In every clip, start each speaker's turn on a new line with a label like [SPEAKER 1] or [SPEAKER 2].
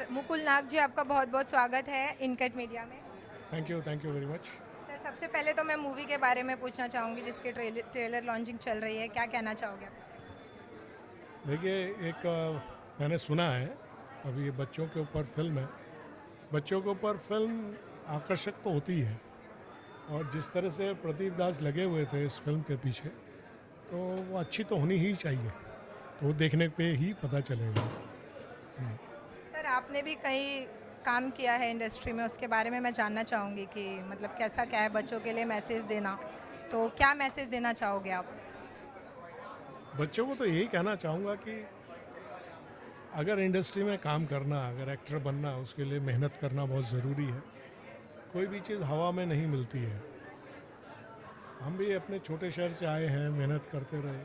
[SPEAKER 1] मुकुल नाग जी, आपका बहुत बहुत स्वागत है इनकट मीडिया में।
[SPEAKER 2] Thank you very much.
[SPEAKER 1] Sir, सबसे पहले तो मैं मूवी के बारे में पूछना चाहूँगी जिसके ट्रेलर लॉन्चिंग चल रही है, क्या कहना चाहोगे आप इसके?
[SPEAKER 2] देखिए, एक मैंने सुना है, अभी ये बच्चों के ऊपर फिल्म है। बच्चों के ऊपर फिल्म आकर्षक तो होती है, और जिस तरह से प्रदीप दास लगे हुए थे इस फिल्म के पीछे, तो वो अच्छी तो होनी ही चाहिए। तो वो देखने पे ही पता चलेगा।
[SPEAKER 1] सर, आपने भी कई काम किया है इंडस्ट्री में, उसके बारे में मैं जानना चाहूँगी कि मतलब कैसा क्या है बच्चों के लिए मैसेज देना, तो क्या मैसेज देना चाहोगे आप?
[SPEAKER 2] बच्चों को तो यही कहना चाहूँगा कि अगर इंडस्ट्री में काम करना, अगर एक्टर बनना, उसके लिए मेहनत करना बहुत ज़रूरी है। कोई भी चीज़ हवा में नहीं मिलती है। हम भी अपने छोटे शहर से आए हैं, मेहनत करते रहे,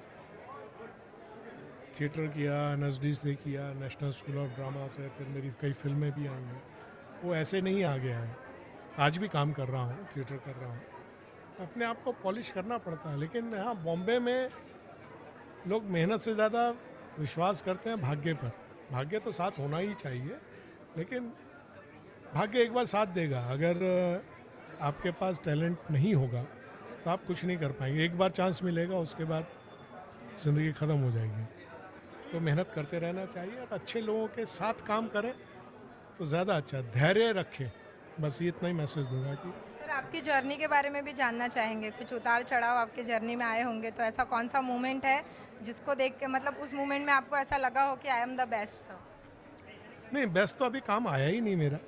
[SPEAKER 2] थिएटर किया, एनएसडी से किया, नेशनल स्कूल ऑफ ड्रामा से, फिर मेरी कई फिल्में भी आई हैं। वो ऐसे नहीं आ गया है। आज भी काम कर रहा हूँ, थिएटर कर रहा हूँ। अपने आप को पॉलिश करना पड़ता है, लेकिन यहाँ बॉम्बे में लोग मेहनत से ज़्यादा विश्वास करते हैं भाग्य पर। भाग्य तो साथ होना ही चाहिए, लेकिन भाग्य एक बार साथ देगा। अगर आपके पास टैलेंट नहीं होगा तो आप कुछ नहीं कर पाएंगे। एक बार चांस मिलेगा, उसके बाद ज़िंदगी ख़त्म हो जाएगी। तो मेहनत करते रहना चाहिए और अच्छे लोगों के साथ काम करें तो ज़्यादा अच्छा। धैर्य रखें, बस ये इतना ही मैसेज दूंगा कि
[SPEAKER 1] सर, आपकी जर्नी के बारे में भी जानना चाहेंगे। कुछ उतार चढ़ाव आपके जर्नी में आए होंगे, तो ऐसा कौन सा मोमेंट है जिसको देख के मतलब उस मोमेंट में आपको ऐसा लगा हो कि I am the best sir?
[SPEAKER 2] नहीं, बेस्ट तो अभी काम आया ही नहीं मेरा।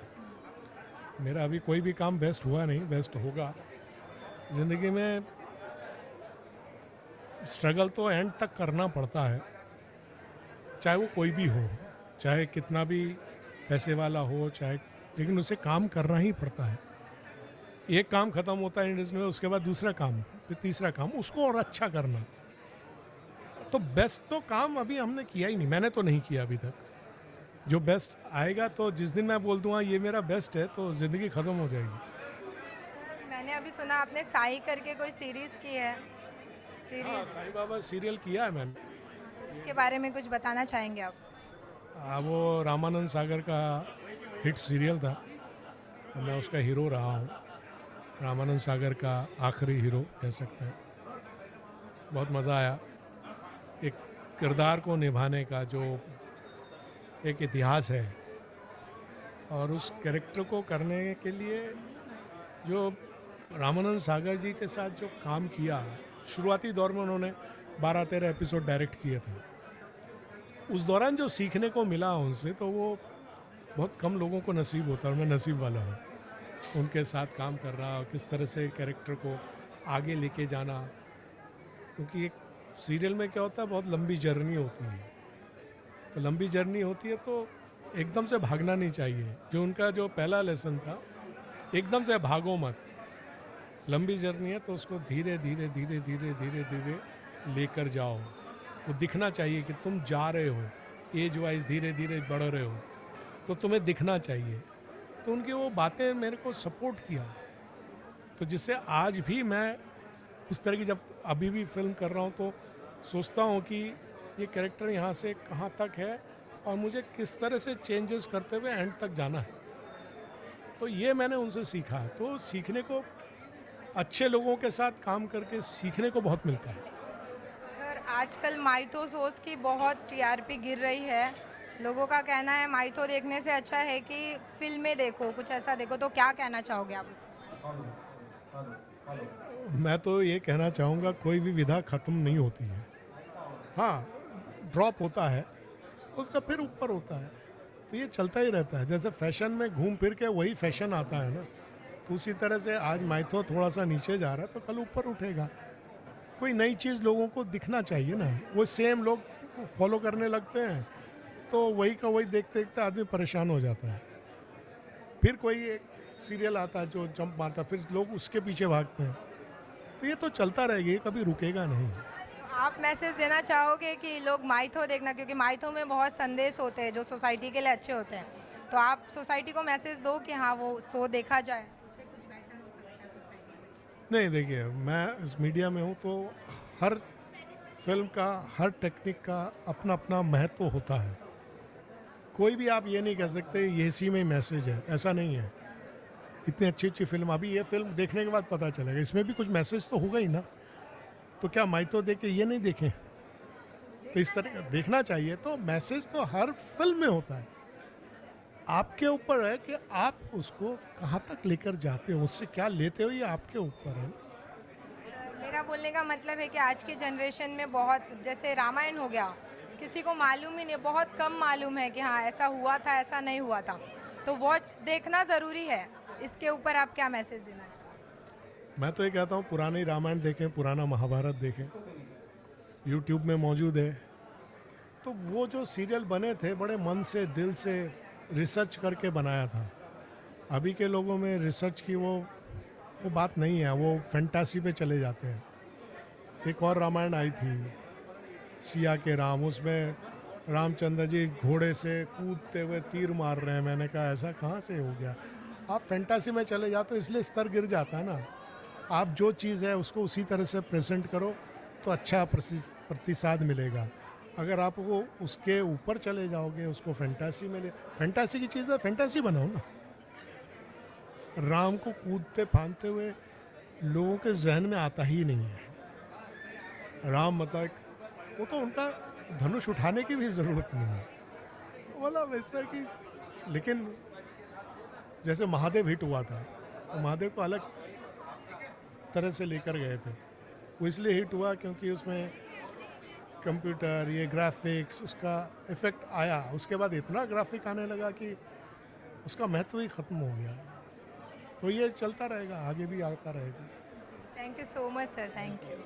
[SPEAKER 2] मेरा अभी कोई भी काम बेस्ट हुआ नहीं, बेस्ट होगा। ज़िंदगी में स्ट्रगल तो एंड तक करना पड़ता है, चाहे वो कोई भी हो, चाहे कितना भी पैसे वाला हो, चाहे, लेकिन उसे काम करना ही पड़ता है। एक काम खत्म होता है इंडस्ट्री में, उसके बाद दूसरा काम, फिर तीसरा काम, उसको और अच्छा करना। तो बेस्ट तो काम अभी हमने किया ही नहीं, मैंने तो नहीं किया अभी तक। जो बेस्ट आएगा, तो जिस दिन मैं बोल दूंगा ये मेरा बेस्ट है, तो ज़िंदगी ख़त्म हो जाएगी।
[SPEAKER 1] सर, मैंने अभी सुना आपने साई करके कोई सीरीज़ की है।
[SPEAKER 2] हाँ,
[SPEAKER 1] सीरीज़,
[SPEAKER 2] साईं बाबा सीरियल किया है मैंने।
[SPEAKER 1] तो उसके बारे में कुछ बताना चाहेंगे आप?
[SPEAKER 2] वो रामानंद सागर का हिट सीरियल था, और मैं उसका हीरो रहा हूँ। रामानंद सागर का आखिरी हीरो कह सकते हैं। बहुत मज़ा आया एक किरदार को निभाने का, जो एक इतिहास है, और उस कैरेक्टर को करने के लिए जो रामानंद सागर जी के साथ जो काम किया। शुरुआती दौर में उन्होंने 12-13 एपिसोड डायरेक्ट किए थे। उस दौरान जो सीखने को मिला उनसे, तो वो बहुत कम लोगों को नसीब होता है, और मैं नसीब वाला हूँ उनके साथ काम कर रहा, किस तरह से कैरेक्टर को आगे लेके जाना। क्योंकि एक सीरियल में क्या होता है, बहुत लंबी जर्नी होती है। तो लंबी जर्नी होती है, तो एकदम से भागना नहीं चाहिए। जो उनका जो पहला लेसन था, एकदम से भागो मत। लंबी जर्नी है, तो उसको धीरे धीरे धीरे धीरे धीरे धीरे लेकर जाओ। वो दिखना चाहिए कि तुम जा रहे हो, एज वाइज धीरे धीरे बढ़ रहे हो, तो तुम्हें दिखना चाहिए। तो उनकी वो बातें मेरे को सपोर्ट किया, तो जिससे आज भी मैं इस तरह की, जब अभी भी फिल्म कर रहा हूँ, तो सोचता हूँ कि ये कैरेक्टर यहाँ से कहाँ तक है, और मुझे किस तरह से चेंजेस करते हुए एंड तक जाना है। तो ये मैंने उनसे सीखा। तो सीखने को, अच्छे लोगों के साथ काम करके सीखने को बहुत मिलता है।
[SPEAKER 1] सर, आजकल माइथो शोज़ की बहुत टीआरपी गिर रही है। लोगों का कहना है माइथो देखने से अच्छा है कि फिल्में देखो, कुछ ऐसा देखो, तो क्या कहना चाहोगे आप
[SPEAKER 2] मैं तो ये कहना चाहूँगा, कोई भी विधा ख़त्म नहीं होती है। हाँ, ड्रॉप होता है, उसका फिर ऊपर होता है, तो ये चलता ही रहता है। जैसे फैशन में घूम फिर के वही फैशन आता है ना, तो उसी तरह से आज माइथो थोड़ा सा नीचे जा रहा है, तो कल ऊपर उठेगा। कोई नई चीज़ लोगों को दिखना चाहिए ना। वो सेम लोग फॉलो करने लगते हैं, तो वही का वही देखते देखते आदमी परेशान हो जाता है। फिर कोई एक सीरियल आता है जो जंप मारता है, फिर लोग उसके पीछे भागते हैं। तो ये तो चलता रहेगा, ये कभी रुकेगा नहीं।
[SPEAKER 1] तो आप मैसेज देना चाहोगे कि लोग माइथो देखना, क्योंकि माइथो में बहुत संदेश होते हैं जो सोसाइटी के लिए अच्छे होते हैं, तो आप सोसाइटी को मैसेज दो कि हाँ वो शो देखा जाए, उससे कुछ बेटर हो सकता है सोसाइटी में।
[SPEAKER 2] नहीं, देखिए, मैं इस मीडिया में हूँ, तो हर फिल्म का, हर टेक्निक का अपना अपना महत्व होता है। कोई भी आप ये नहीं कह सकते ये इसी में मैसेज है, ऐसा नहीं है। इतनी अच्छी अच्छी फिल्म, अभी ये फिल्म देखने के बाद पता चलेगा इसमें भी कुछ मैसेज तो होगा ही ना। तो क्या माइतो देख के ये नहीं देखें? तो इस तरह का देखना चाहिए। तो मैसेज तो हर फिल्म में होता है, आपके ऊपर है कि आप उसको कहाँ तक लेकर जाते हो, उससे क्या लेते हो, ये आपके ऊपर है।
[SPEAKER 1] मेरा बोलने का मतलब है कि आज के जनरेशन में बहुत, जैसे रामायण हो गया, किसी को मालूम ही नहीं, बहुत कम मालूम है कि हाँ ऐसा हुआ था, ऐसा नहीं हुआ था। तो वॉच देखना ज़रूरी है। इसके ऊपर आप क्या मैसेज देना चाहते
[SPEAKER 2] मैं तो ये कहता हूँ पुरानी रामायण देखें, पुराना महाभारत देखें, यूट्यूब में मौजूद है। तो वो जो सीरियल बने थे बड़े मन से, दिल से रिसर्च करके बनाया था। अभी के लोगों में रिसर्च की वो बात नहीं है, वो फैंटासी पे चले जाते हैं। एक और रामायण आई थी सिया के राम, उसमें रामचंद्र जी घोड़े से कूदते हुए तीर मार रहे हैं। मैंने कहा ऐसा कहाँ से हो गया? आप फैंटासी में चले जाते हो, इसलिए स्तर गिर जाता है ना। आप जो चीज़ है उसको उसी तरह से प्रेजेंट करो तो अच्छा प्रतिसाद मिलेगा। अगर आप वो उसके ऊपर चले जाओगे, उसको फैंटासी में फैंटासी की चीज़ है, फैंटासी बनाओ ना। राम को कूदते फांदते हुए लोगों के जहन में आता ही नहीं है। राम मतलब वो तो उनका धनुष उठाने की भी ज़रूरत नहीं है, मतलब इस तरह की। लेकिन जैसे महादेव हिट हुआ था, तो महादेव को अलग तरह से लेकर गए थे। वो इसलिए हिट हुआ क्योंकि उसमें कंप्यूटर, ये ग्राफिक्स, उसका इफ़ेक्ट आया। उसके बाद इतना ग्राफिक आने लगा कि उसका महत्व ही ख़त्म हो गया। तो ये चलता रहेगा, आगे भी आता रहेगा।
[SPEAKER 1] हैं? Thank you so much sir, thank you.